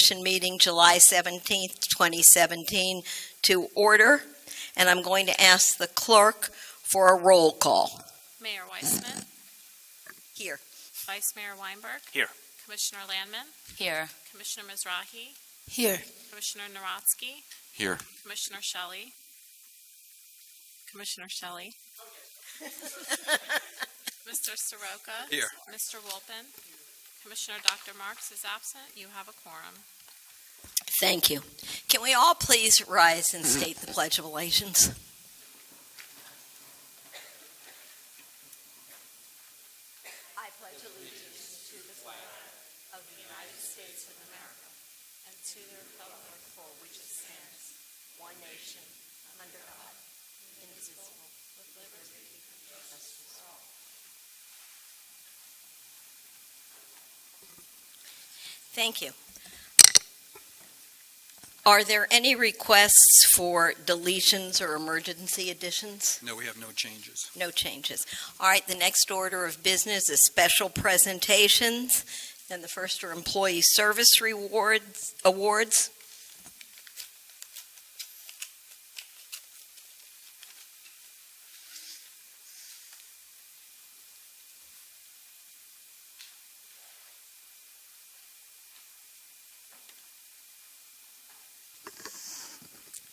Commission meeting July 17th, 2017 to order, and I'm going to ask the clerk for a roll call. Mayor Weissman. Here. Vice Mayor Weinberg. Here. Commissioner Landman. Here. Commissioner Mizrahi. Here. Commissioner Narotsky. Here. Commissioner Shelley. Commissioner Shelley. Mr. Soroka. Here. Mr. Wolpen. Commissioner Dr. Marks is absent. You have a quorum. Thank you. Can we all please rise and state the Pledge of Allegiance? I pledge allegiance to the flag of the United States of America and to the republic for which it stands, one nation, under God, indivisible, with liberty and justice for all. Thank you. Are there any requests for deletions or emergency additions? No, we have no changes. No changes. All right, the next order of business is special presentations. And the first are employee service awards.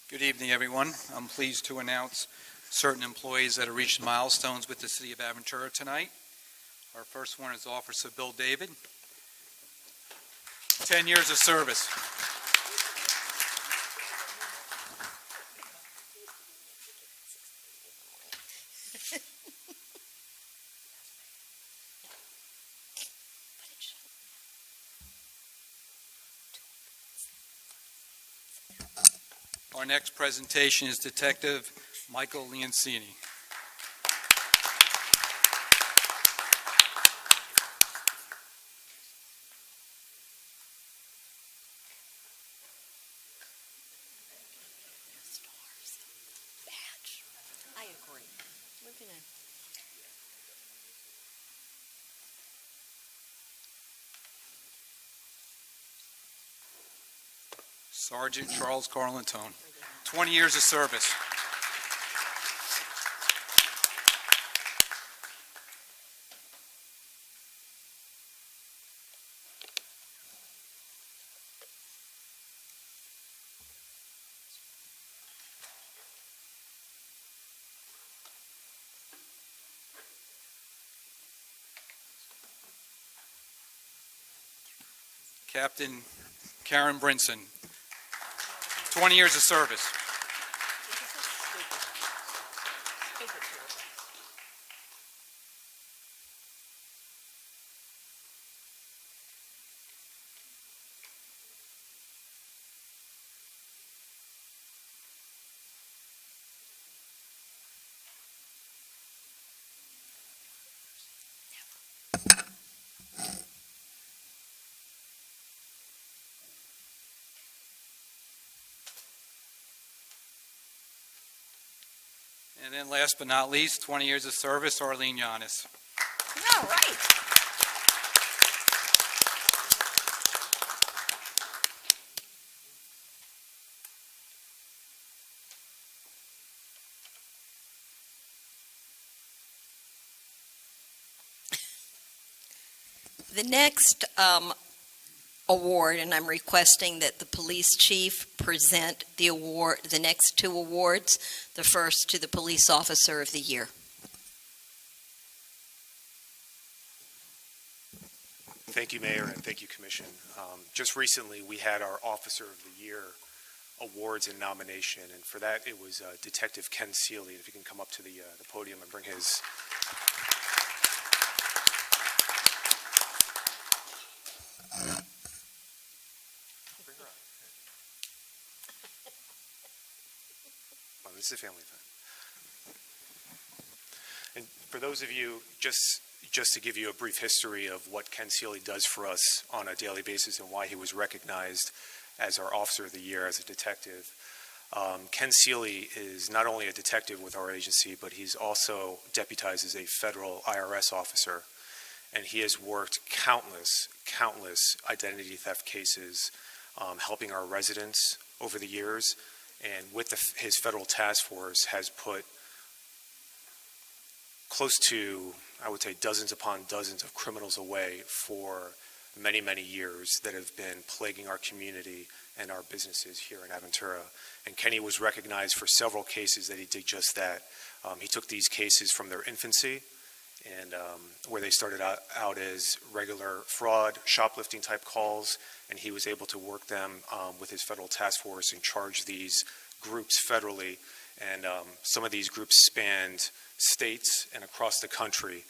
Good evening, everyone. I'm pleased to announce certain employees that have reached milestones with the City of Aventura tonight. Our first one is Officer Bill David. 10 years of service. Our next presentation is Detective Michael Leoncini. I agree. We're gonna... Sergeant Charles Carlantone, 20 years of service. Captain Karen Brinson, 20 years of service. And then last but not least, 20 years of service, Arlene Yanis. All right. The next award, and I'm requesting that the police chief present the award, the next two awards, the first to the police officer of the year. Thank you, Mayor, and thank you, Commission. Just recently, we had our Officer of the Year awards and nomination, and for that, it was Detective Ken Seeley. If you can come up to the podium and bring his... Well, this is a family event. And for those of you, just to give you a brief history of what Ken Seeley does for us on a daily basis and why he was recognized as our Officer of the Year as a detective. Ken Seeley is not only a detective with our agency, but he's also deputized as a federal IRS officer. And he has worked countless identity theft cases helping our residents over the years, and with his federal task force has put close to, I would say, dozens upon dozens of criminals away for many, many years that have been plaguing our community and our businesses here in Aventura. And Kenny was recognized for several cases that he did just that. He took these cases from their infancy, and where they started out as regular fraud, shoplifting type calls, and he was able to work them with his federal task force and charge these groups federally. And some of these groups spanned states and across the country,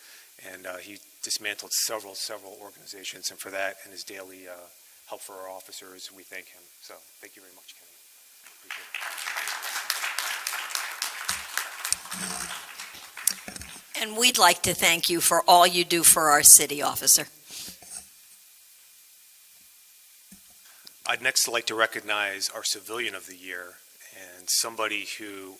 and he dismantled several organizations, and for that and his daily help for our officers, we thank him. So thank you very much, Kenny. Appreciate it. And we'd like to thank you for all you do for our city, officer. I'd next like to recognize our Civilian of the Year, and somebody who,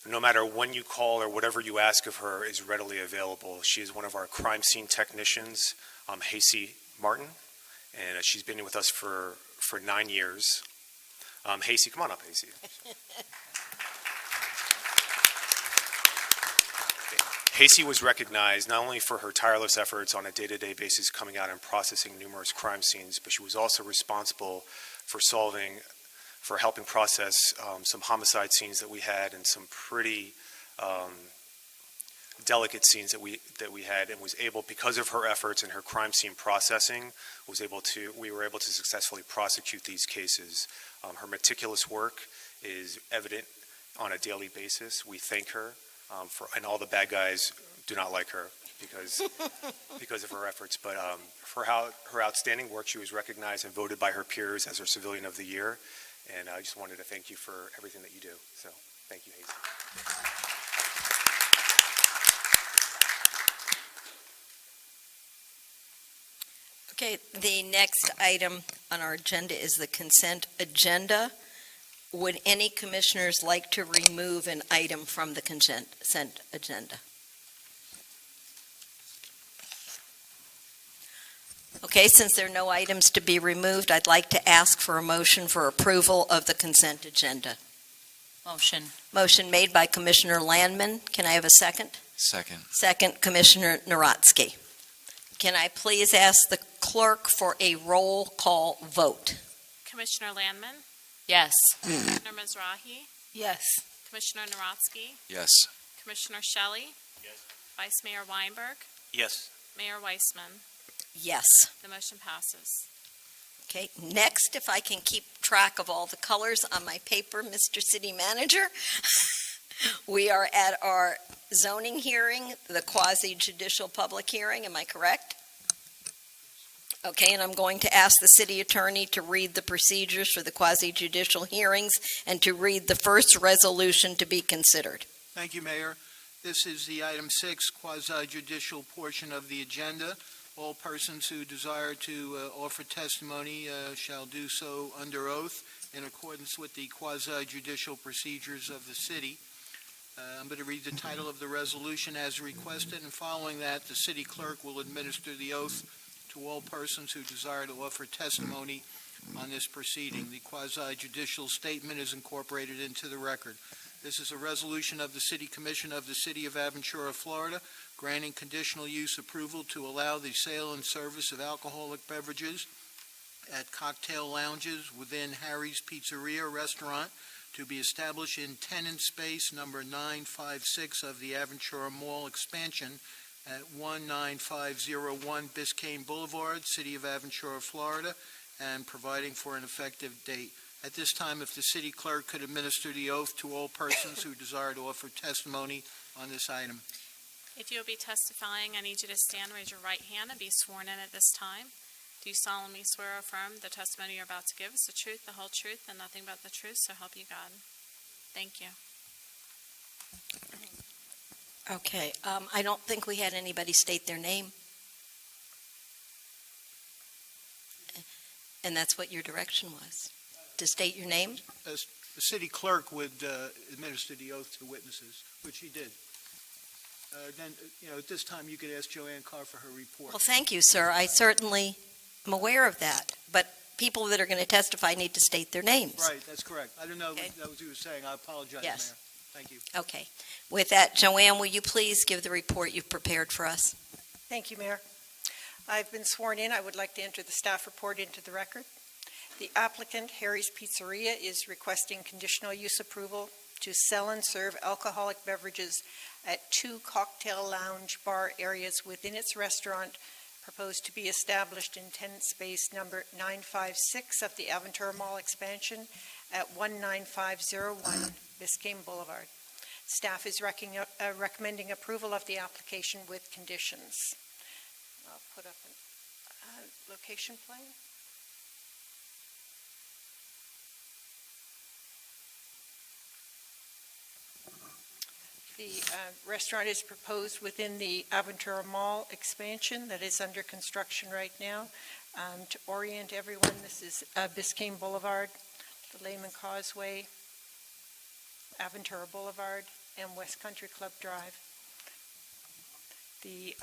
no matter when you call or whatever you ask of her, is readily available. She is one of our crime scene technicians, Hasey Martin, and she's been with us for 9 years. Hasey, come on up, Hasey. Hasey was recognized not only for her tireless efforts on a day-to-day basis coming out and processing numerous crime scenes, but she was also responsible for helping process some homicide scenes that we had and some pretty delicate scenes that we had, and was able, because of her efforts and her crime scene processing, we were able to successfully prosecute these cases. Her meticulous work is evident on a daily basis. We thank her. And all the bad guys do not like her because of her efforts. But for her outstanding work, she was recognized and voted by her peers as our Civilian of the Year. And I just wanted to thank you for everything that you do. So thank you, Hasey. Okay, the next item on our agenda is the consent agenda. Would any commissioners like to remove an item from the consent agenda? Okay, since there are no items to be removed, I'd like to ask for a motion for approval of the consent agenda. Motion. Motion made by Commissioner Landman. Can I have a second? Second. Second, Commissioner Narodsky. Can I please ask the clerk for a roll call vote? Commissioner Landman, Yes. Commissioner Mizrahi, Yes. Commissioner Narodsky, Yes. Commissioner Shelley. Yes. Vice Mayor Weinberg, Yes. Mayor Weissman. Yes. The motion passes. Okay, next, if I can keep track of all the colors on my paper, Mr. City Manager, we are at our zoning hearing, the quasi-judicial public hearing, am I correct? Okay, and I'm going to ask the city attorney to read the procedures for the quasi-judicial hearings and to read the first resolution to be considered. Thank you, Mayor. This is the item 6, quasi-judicial portion of the agenda. All persons who desire to offer testimony shall do so under oath in accordance with the quasi-judicial procedures of the city. I'm going to read the title of the resolution as requested, and following that, the city clerk will administer the oath to all persons who desire to offer testimony on this proceeding. The quasi-judicial statement is incorporated into the record. This is a resolution of the City Commission of the City of Aventura, Florida, granting conditional use approval to allow the sale and service of alcoholic beverages at cocktail lounges within Harry's Pizzeria Restaurant to be established in tenant space number 956 of the Aventura Mall expansion at 19501 Biscayne Boulevard, City of Aventura, Florida, and providing for an effective date. At this time, if the city clerk could administer the oath to all persons who desire to offer testimony on this item. If you will be testifying, I need you to stand, raise your right hand, and be sworn in at this time. Do you solemnly swear or affirm the testimony you're about to give is the truth, the whole truth, and nothing but the truth, so help you God? Thank you. Okay, I don't think we had anybody state their name. And that's what your direction was, to state your name? As the city clerk would administer the oath to witnesses, which he did. Then, at this time, you could ask Joanne Carr for her report. Well, thank you, sir. I certainly am aware of that. But people that are going to testify need to state their names. Right, that's correct. I don't know Okay. if that was what you were saying. I apologize, Yes. Mayor. Thank you. Okay. With that, Joanne, will you please give the report you've prepared for us? Thank you, Mayor. I've been sworn in. I would like to enter the staff report into the record. The applicant, Harry's Pizzeria, is requesting conditional use approval to sell and serve alcoholic beverages at 2 cocktail lounge bar areas within its restaurant proposed to be established in tenant space number 956 of the Aventura Mall expansion at 19501 Biscayne Boulevard. Staff is recommending approval of the application with conditions. I'll put up a location plan. The restaurant is proposed within the Aventura Mall expansion that is under construction right now. To orient everyone, this is Biscayne Boulevard, the Lehman Causeway, Aventura Boulevard, and West Country Club Drive. The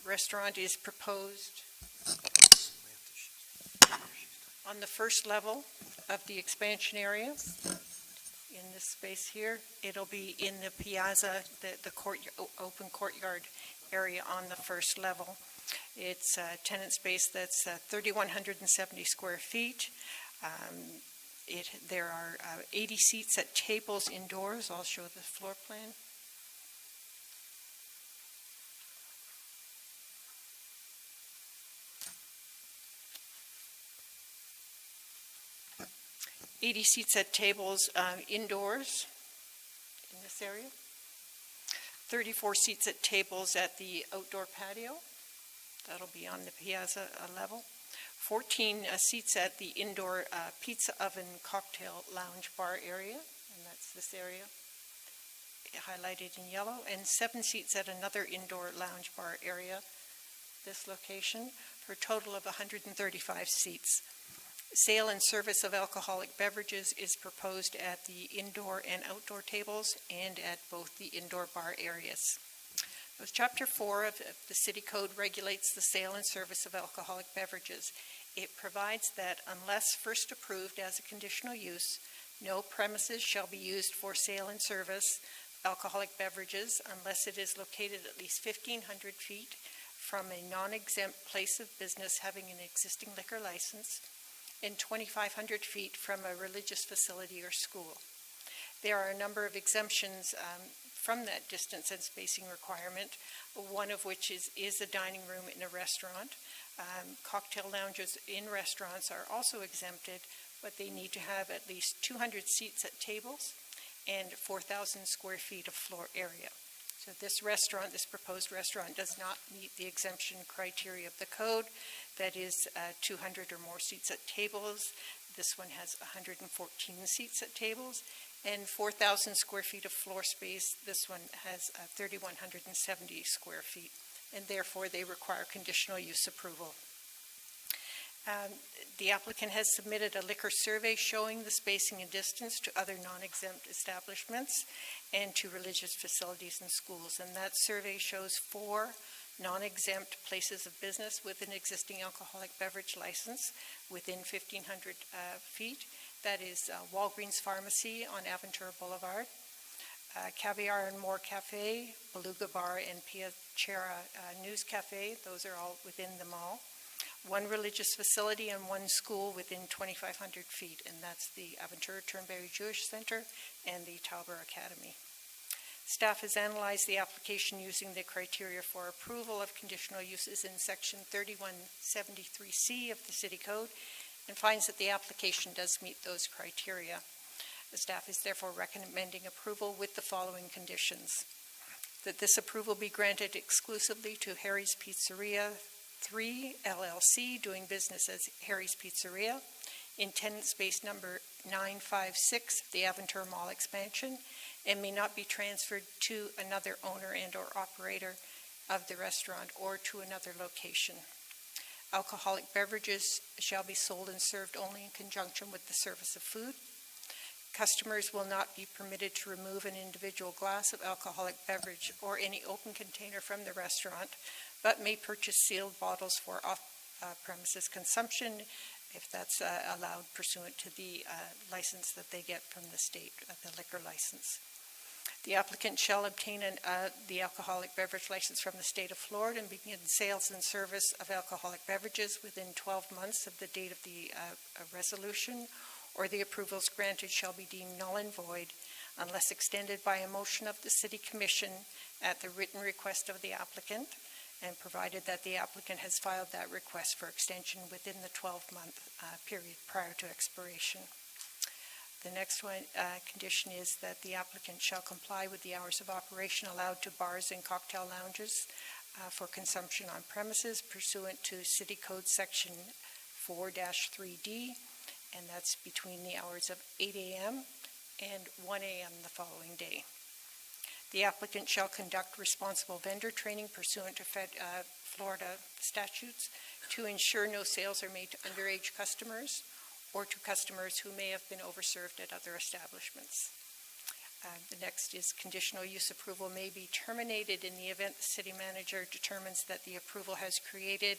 restaurant is proposed on the first level of the expansion area. In this space here, it'll be in the piazza, the open courtyard area on the first level. It's a tenant space that's 3,170 square feet. There are 80 seats at tables indoors. I'll show the floor plan. Seats at tables indoors in this area. 34 seats at tables at the outdoor patio. That'll be on the piazza level. 14 seats at the indoor pizza oven cocktail lounge bar area, and that's this area highlighted in yellow, and 7 seats at another indoor lounge bar area, this location, for a total of 135 seats. Sale and service of alcoholic beverages is proposed at the indoor and outdoor tables and at both the indoor bar areas. Chapter 4 of the City Code regulates the sale and service of alcoholic beverages. It provides that unless first approved as a conditional use, no premises shall be used for sale and service of alcoholic beverages unless it is located at least 1,500 feet from a non-exempt place of business having an existing liquor license and 2,500 feet from a religious facility or school. There are a number of exemptions from that distance and spacing requirement, one of which is a dining room in a restaurant. Cocktail lounges in restaurants are also exempted, but they need to have at least 200 seats at tables and 4,000 square feet of floor area. So this proposed restaurant does not meet the exemption criteria of the code. That is 200 or more seats at tables. This one has 114 seats at tables and 4,000 square feet of floor space. This one has 3,170 square feet, and therefore they require conditional use approval. The applicant has submitted a liquor survey showing the spacing and distance to other non-exempt establishments and to religious facilities and schools, and that survey shows 4 non-exempt places of business with an existing alcoholic beverage license within 1,500 feet. That is Walgreens Pharmacy on Aventura Boulevard, Caviar and More Cafe, Beluga Bar, and Piacera News Cafe. Those are all within the mall. 1 religious facility and 1 school within 2,500 feet, and that's the Aventura Turnberry Jewish Center and the Tauber Academy. Staff has analyzed the application using the criteria for approval of conditional uses in Section 3173C of the City Code and finds that the application does meet those criteria. The staff is therefore recommending approval with the following conditions: that this approval be granted exclusively to Harry's Pizzeria 3 LLC, doing business as Harry's Pizzeria, in tenant space number 956 of the Aventura Mall expansion, and may not be transferred to another owner and or operator of the restaurant or to another location. Alcoholic beverages shall be sold and served only in conjunction with the service of food. Customers will not be permitted to remove an individual glass of alcoholic beverage or any open container from the restaurant, but may purchase sealed bottles for off-premises consumption if that's allowed pursuant to the license that they get from the state, the liquor license. The applicant shall obtain the alcoholic beverage license from the state of Florida and begin sales and service of alcoholic beverages within 12 months of the date of the resolution, or the approvals granted shall be deemed null and void unless extended by a motion of the City Commission at the written request of the applicant, and provided that the applicant has filed that request for extension within the 12-month period prior to expiration. The next condition is that the applicant shall comply with the hours of operation allowed to bars and cocktail lounges for consumption on premises pursuant to City Code Section 4-3D, and that's between the hours of 8 a.m. and 1 a.m. the following day. The applicant shall conduct responsible vendor training pursuant to Florida statutes to ensure no sales are made to underage customers or to customers who may have been overserved at other establishments. The next is conditional use approval may be terminated in the event the city manager determines that the approval has created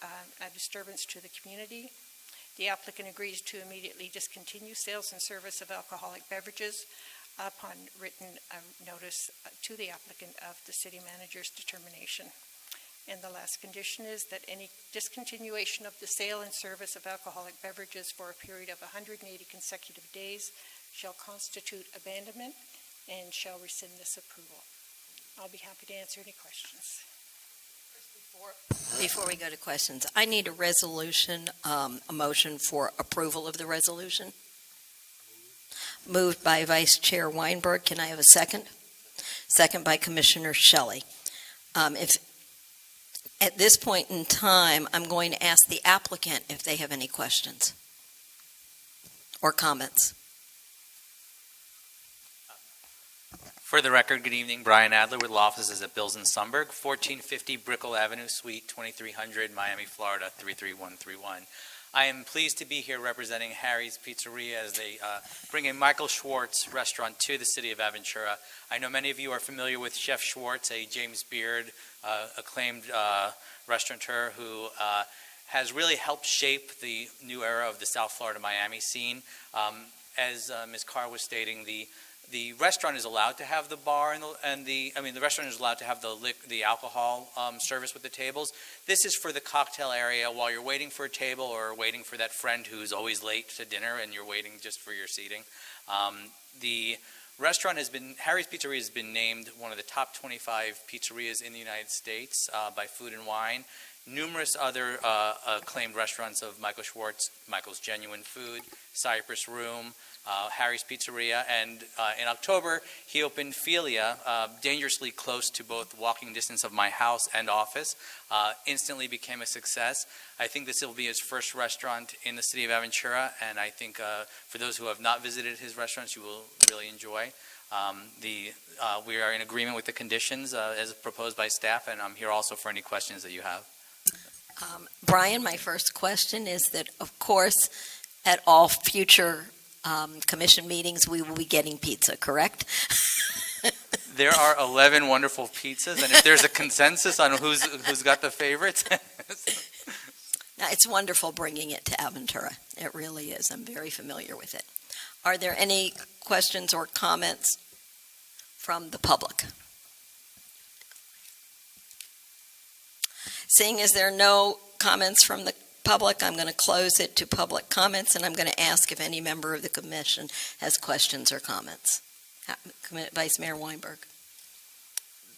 a disturbance to the community. The applicant agrees to immediately discontinue sales and service of alcoholic beverages upon written notice to the applicant of the city manager's determination. And the last condition is that any discontinuation of the sale and service of alcoholic beverages for a period of 180 consecutive days shall constitute abandonment and shall rescind this approval. I'll be happy to answer any questions. Before we go to questions, I need a resolution, a motion for approval of the resolution. Moved by Vice Chair Weinberg. Can I have a second? Second by Commissioner Shelley. At this point in time, I'm going to ask the applicant if they have any questions or comments. For the record, good evening. Brian Adler with law offices at Bills and Sundberg, 1450 Brickell Avenue, Suite 2300, Miami, Florida, 33131. I am pleased to be here representing Harry's Pizzeria as they bring a Michael Schwartz restaurant to the city of Aventura. I know many of you are familiar with Chef Schwartz, a James Beard acclaimed restaurateur who has really helped shape the new era of the South Florida Miami scene. As Ms. Carr was stating, the restaurant is allowed to have the bar the restaurant is allowed to have the alcohol service with the tables. This is for the cocktail area while you're waiting for a table or waiting for that friend who's always late to dinner and you're waiting just for your seating. The restaurant Harry's Pizzeria has been named one of the top 25 pizzerias in the United States by Food and Wine. Numerous other acclaimed restaurants of Michael Schwartz, Michael's Genuine Food, Cypress Room, Harry's Pizzeria, and in October he opened Philia, dangerously close to both walking distance of my house and office. Instantly became a success. I think this will be his first restaurant in the city of Aventura, and I think for those who have not visited his restaurants, you will really enjoy. We are in agreement with the conditions as proposed by staff, and I'm here also for any questions that you have. Brian, my first question is that, of course, at all future commission meetings, we will be getting pizza, correct? There are 11 wonderful pizzas, and if there's a consensus on who's got the favorites. Now, it's wonderful bringing it to Aventura. It really is. I'm very familiar with it. Are there any questions or comments from the public? Seeing as there are no comments from the public, I'm going to close it to public comments, and I'm going to ask if any member of the commission has questions or comments. Vice Mayor Weinberg.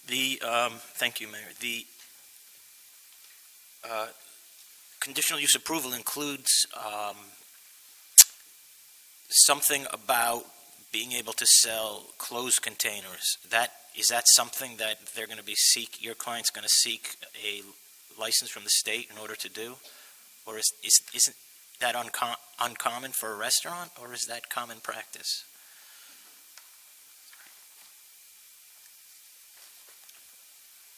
Thank you, Mayor. The conditional use approval includes something about being able to sell closed containers. Is that something that they're going to be your client's going to seek a license from the state in order to do? Or isn't that uncommon for a restaurant, or is that common practice?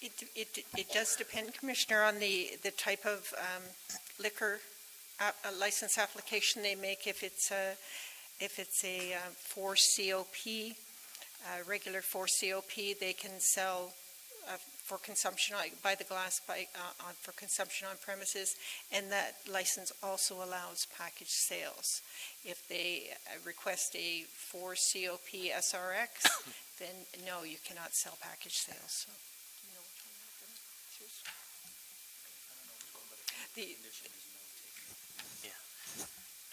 It does depend, Commissioner, on the type of liquor license application they make. If it's a 4 COP, regular 4 COP, they can sell for consumption, by the glass, for consumption on premises, and that license also allows package sales. If they request a 4 COP SRX, then no, you cannot sell package sales. So, you know which one I'm gonna choose?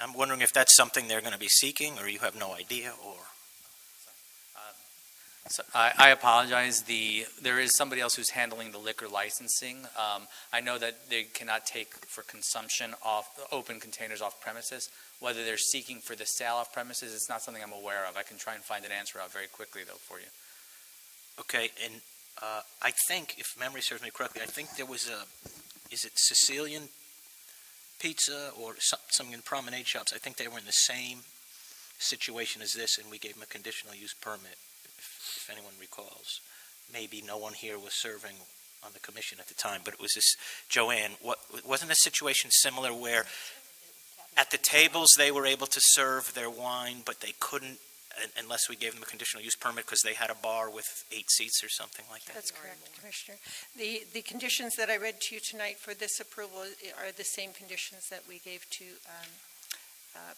I'm wondering if that's something they're going to be seeking, or you have no idea, or? So I apologize. There is somebody else who's handling the liquor licensing. I know that they cannot take for consumption off open containers off premises. Whether they're seeking for the sale off premises, it's not something I'm aware of. I can try and find an answer out very quickly, though, for you. Okay, and I think, if memory serves me correctly, I think there was is it Sicilian pizza or some in promenade shops? I think they were in the same situation as this, and we gave them a conditional use permit. If anyone recalls, maybe no one here was serving on the commission at the time, but it was this, Joanne, wasn't a situation similar where at the tables they were able to serve their wine, but they couldn't unless we gave them a conditional use permit because they had a bar with 8 seats or something like that? That's correct, Commissioner. The conditions that I read to you tonight for this approval are the same conditions that we gave to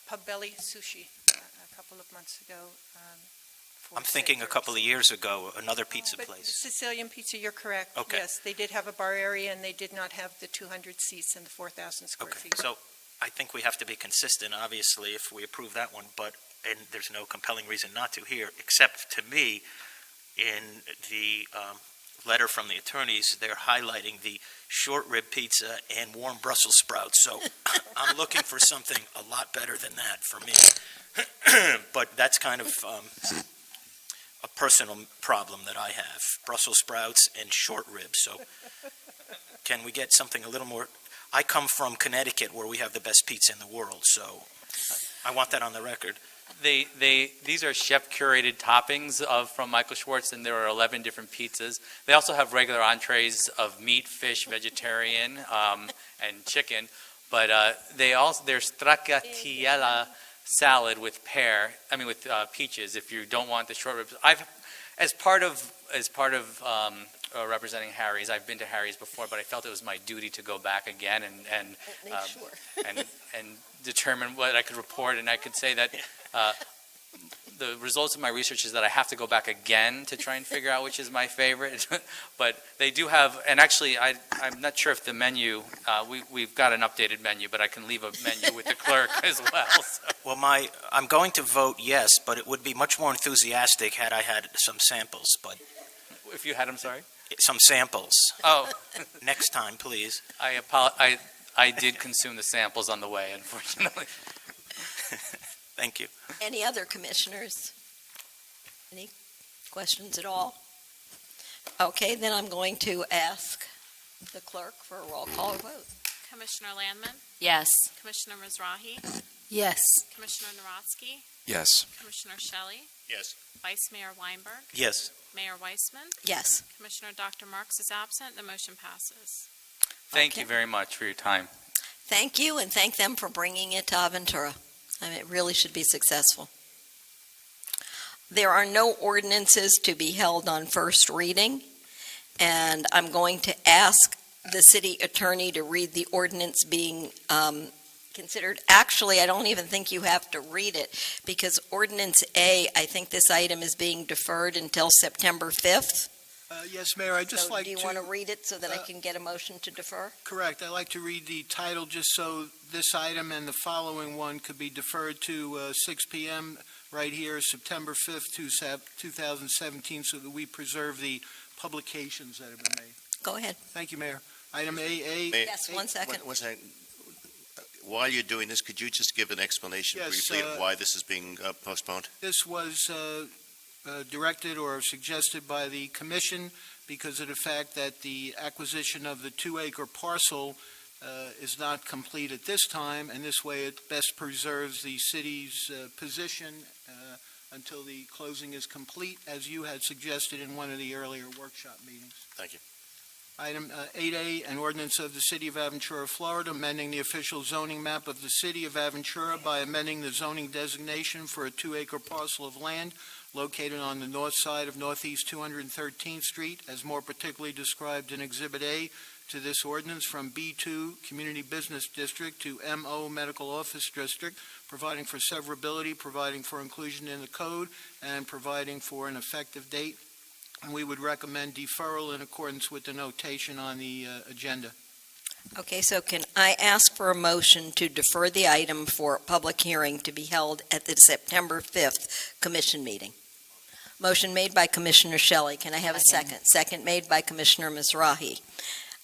Pub Belly Sushi a couple of months ago. I'm thinking a couple of years ago, another pizza But place. Sicilian Pizza, you're correct. Okay. Yes, they did have a bar area, and they did not have the 200 seats and the 4,000 square Okay, feet. so I think we have to be consistent, obviously, if we approve that one, and there's no compelling reason not to here, except to me, in the letter from the attorneys, they're highlighting the short rib pizza and warm Brussels sprouts, so I'm looking for something a lot better than that for me. But that's kind of a personal problem that I have, Brussels sprouts and short ribs, so can we get something a little more? I come from Connecticut, where we have the best pizza in the world, so I want that on the record. These are chef-curated toppings from Michael Schwartz, and there are 11 different pizzas. They also have regular entrees of meat, fish, vegetarian, and chicken. But there's stracciatella salad with peaches. If you don't want the short ribs, as part of representing Harry's, I've been to Harry's before, but I felt it was my duty to go back again and determine what I could report. And I could say that the results of my research is that I have to go back again to try and figure out which is my favorite. But they do have, and actually I'm not sure if the menu, we've got an updated menu, but I can leave a menu with the clerk as well. So. Well, I'm going to vote yes, but it would be much more enthusiastic had I had some samples, but... If you had, I'm sorry? Some samples. Oh. Next time, please. I did consume the samples on the way, unfortunately. Thank you. Any other commissioners? Any questions at all? Okay, then I'm going to ask the clerk for a roll call vote. Commissioner Landman, Yes. Commissioner Mizrahi, Yes. Commissioner Narotsky, Yes. Commissioner Shelley, Yes. Vice Mayor Weinberg, Yes. Mayor Weissman, Yes. Commissioner Dr. Marks is absent. The motion passes. Thank Okay. you very much for your time. Thank you, and thank them for bringing it to Aventura. I mean, it really should be successful. There are no ordinances to be held on first reading, and I'm going to ask the city attorney to read the ordinance being considered. Actually, I don't even think you have to read it, because ordinance A, I think this item is being deferred until September 5th. Yes, Mayor, I'd just So like do you to... want to read it so that I can get a motion to defer? Correct. I'd like to read the title just so this item and the following one could be deferred to 6 p.m. right here, September 5th, 2017, so that we preserve the publications that have been made. Go ahead. Thank you, Mayor. Item AA. Yes, 1 second. One second. While you're doing this, could you just give an explanation Yes, briefly of why this is being postponed? This was directed or suggested by the commission because of the fact that the acquisition of the 2-acre parcel is not complete at this time, and this way it best preserves the city's position until the closing is complete, as you had suggested in one of the earlier workshop meetings. Thank you. Item 8A, an ordinance of the City of Aventura, Florida, amending the official zoning map of the City of Aventura by amending the zoning designation for a 2-acre parcel of land located on the north side of Northeast 213th Street, as more particularly described in Exhibit A to this ordinance, from B2 Community Business District to MO Medical Office District, providing for severability, providing for inclusion in the code, and providing for an effective date. And we would recommend deferral in accordance with the notation on the agenda. Okay, so can I ask for a motion to defer the item for public hearing to be held at the September 5th commission meeting? Motion made by Commissioner Shelley. Can I have a second? Second made by Commissioner Mizrahi.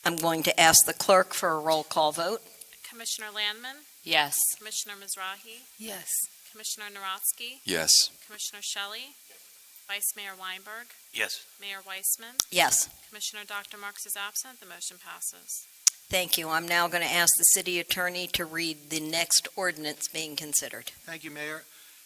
I'm going to ask the clerk for a roll call vote. Commissioner Landman, Yes. Commissioner Mizrahi, Yes. Commissioner Naronsky, Yes. Commissioner Shelley, Vice Mayor Weinberg, Yes. Mayor Weissman, Yes. Commissioner Dr. Marks is absent. The motion passes. Thank you. I'm now going to ask the city attorney to read the next ordinance being considered. Thank you, Mayor.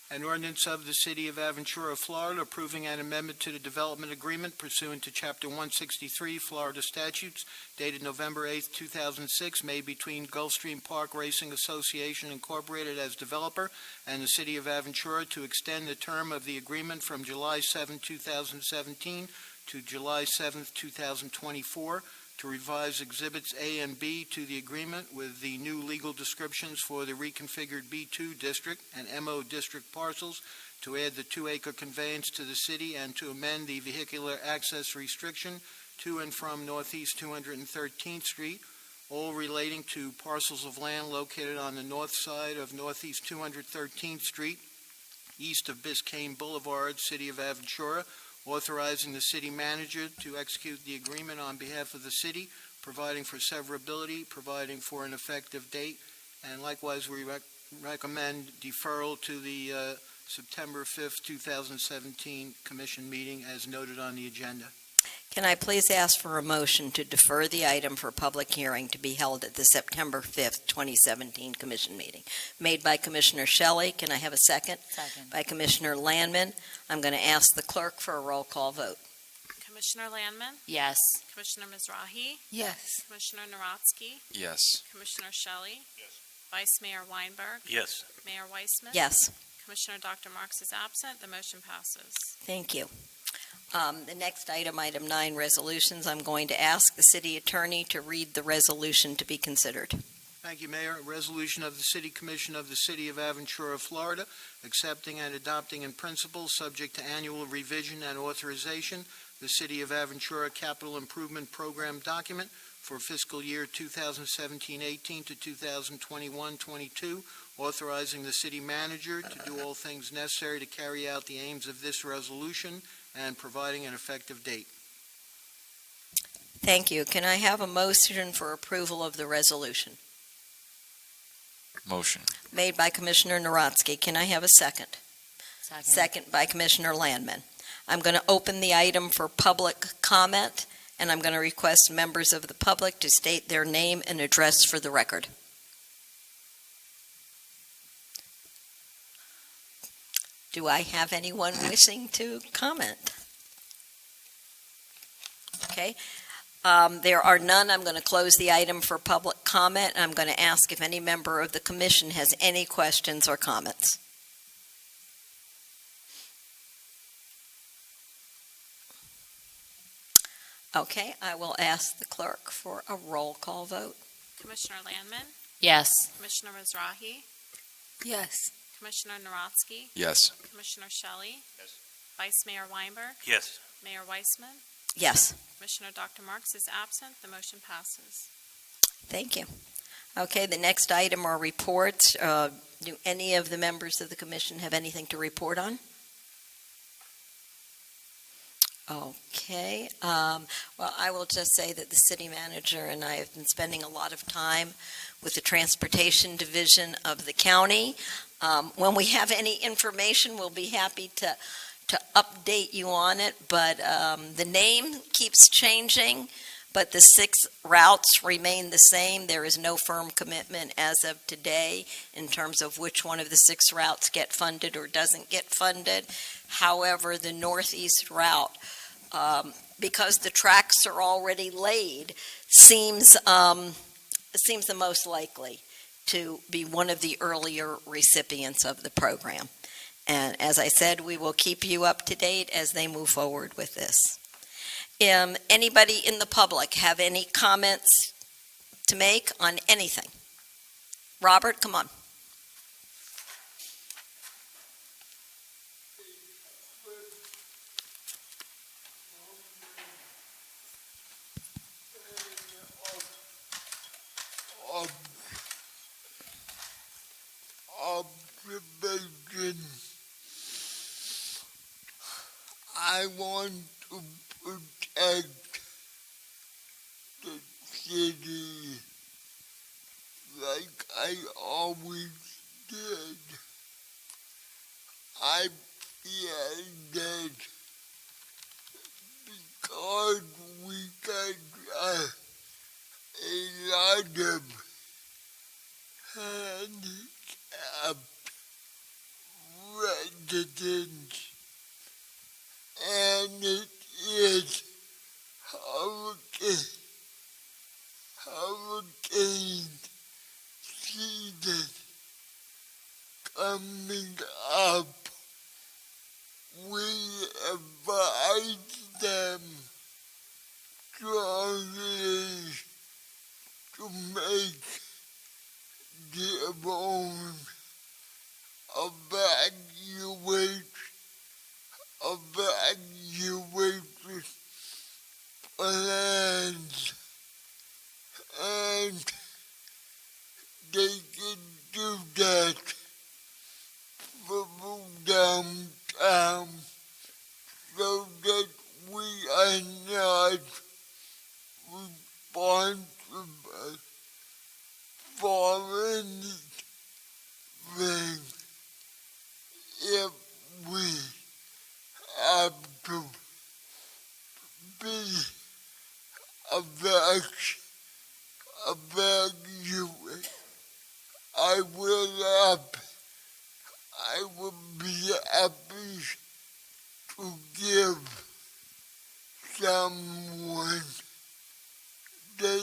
An ordinance of the City of Aventura, Florida, approving an amendment to the development agreement pursuant to Chapter 163 Florida statutes dated November 8, 2006, made between Gulfstream Park Racing Association Incorporated as developer and the City of Aventura to extend the term of the agreement from July 7, 2017 to July 7, 2024, to revise Exhibits A and B to the agreement with the new legal descriptions for the reconfigured B2 district and MO district parcels, to add the 2-acre conveyance to the city, and to amend the vehicular access restriction to and from Northeast 213th Street, all relating to parcels of land located on the north side of Northeast 213th Street, east of Biscayne Boulevard, City of Aventura, authorizing the city manager to execute the agreement on behalf of the city, providing for severability, providing for an effective date, and likewise we recommend deferral to the September 5th, 2017 commission meeting as noted on the agenda. Can I please ask for a motion to defer the item for public hearing to be held at the September 5th, 2017 commission meeting? Made by Commissioner Shelley. Can I have a second? Second. By Commissioner Landman. I'm going to ask the clerk for a roll call vote. Commissioner Landman, Yes. Commissioner Mizrahi, Yes. Commissioner Naronsky, Yes. Commissioner Shelley, Vice Mayor Weinberg, Yes. Mayor Weissman. Yes. Commissioner Dr. Marks is absent. The motion passes. Thank you. The next item, item 9, resolutions. I'm going to ask the city attorney to read the resolution to be considered. Thank you, Mayor. A resolution of the City Commission of the City of Aventura, Florida, accepting and adopting in principle, subject to annual revision and authorization, the City of Aventura Capital Improvement Program document for fiscal year 2017-18 to 2021-22, authorizing the city manager to do all things necessary to carry out the aims of this resolution and providing an effective date. Thank you. Can I have a motion for approval of the resolution? Motion. Made by Commissioner Naronsky. Can I have a second? Second. Second by Commissioner Landman. I'm going to open the item for public comment, and I'm going to request members of the public to state their name and address for the record. Do I have anyone wishing to comment? Okay. There are none. I'm going to close the item for public comment. I'm going to ask if any member of the commission has any questions or comments. Okay, I will ask the clerk for a roll call vote. Commissioner Landman, Yes. Commissioner Mizrahi, Yes. Commissioner Naronsky, Yes. Commissioner Shelley, Vice Mayor Weinberg, Yes. Mayor Weissman, Yes, Commissioner Dr. Marks is absent. The motion passes. thank you. Okay, the next item are reports. Do any of the members of the commission have anything to report on? Okay, well, I will just say that the city manager and I have been spending a lot of time with the transportation division of the county. When we have any information, we'll be happy to update you on it, but the name keeps changing, but the 6 routes remain the same. There is no firm commitment as of today in terms of which one of the 6 routes get funded or doesn't get funded. However, the northeast route because the tracks are already laid, seems the most likely to be one of the earlier recipients of the program. And as I said, we will keep you up to date as they move forward with this. Anybody in the public have any comments to make on anything? Robert, come on. Observation. I want to protect the city like I always did. I feel that because we got a lot of handicapped residents, and it is hurricane season coming up. We advise them strongly to make their own evacuation plans, and they can do that from downtown so that we are not responsible for anything if we have to be evacuated. I will be happy to give someone the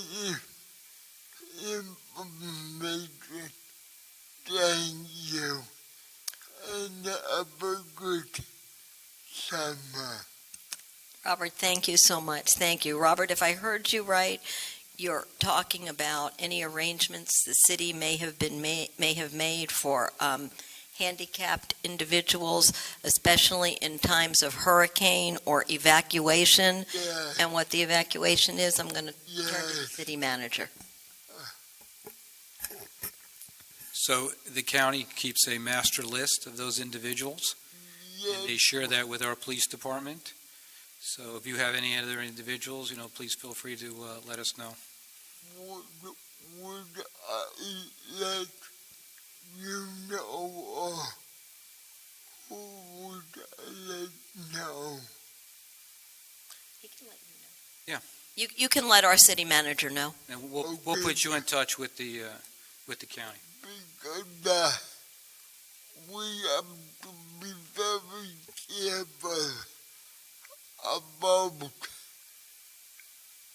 information. Thank you, and have a good summer. Robert, thank you so much. Thank you. Robert, if I heard you right, you're talking about any arrangements the city may have made for handicapped individuals, especially in times of hurricane or evacuation. Yes. And what the evacuation is, I'm going to turn to the Yes. city manager. So the county keeps a master list of those individuals, and they share that with our police department. So if you have any other individuals, please feel free to let us know. Would I let you know, or who would I let know? He can let you know. Yeah. You can let our city manager know. And we'll put you in touch with the county. Because we have to be very careful about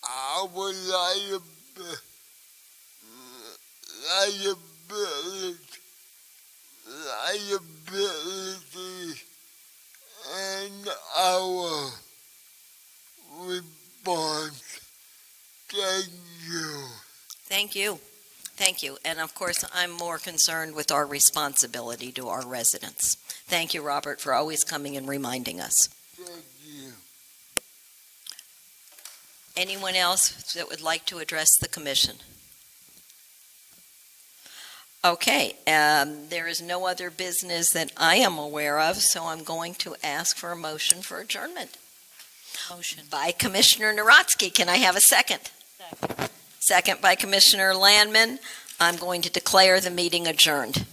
our liability and our response. Thank you. Thank you. Thank you. And of course, I'm more concerned with our responsibility to our residents. Thank you, Robert, for always coming and reminding us. Thank you. Anyone else that would like to address the commission? Okay, there is no other business that I am aware of, so I'm going to ask for a motion for adjournment. Motion. By Commissioner Narodsky. Can I have a second? Second by Commissioner Landman. I'm going to declare the meeting adjourned.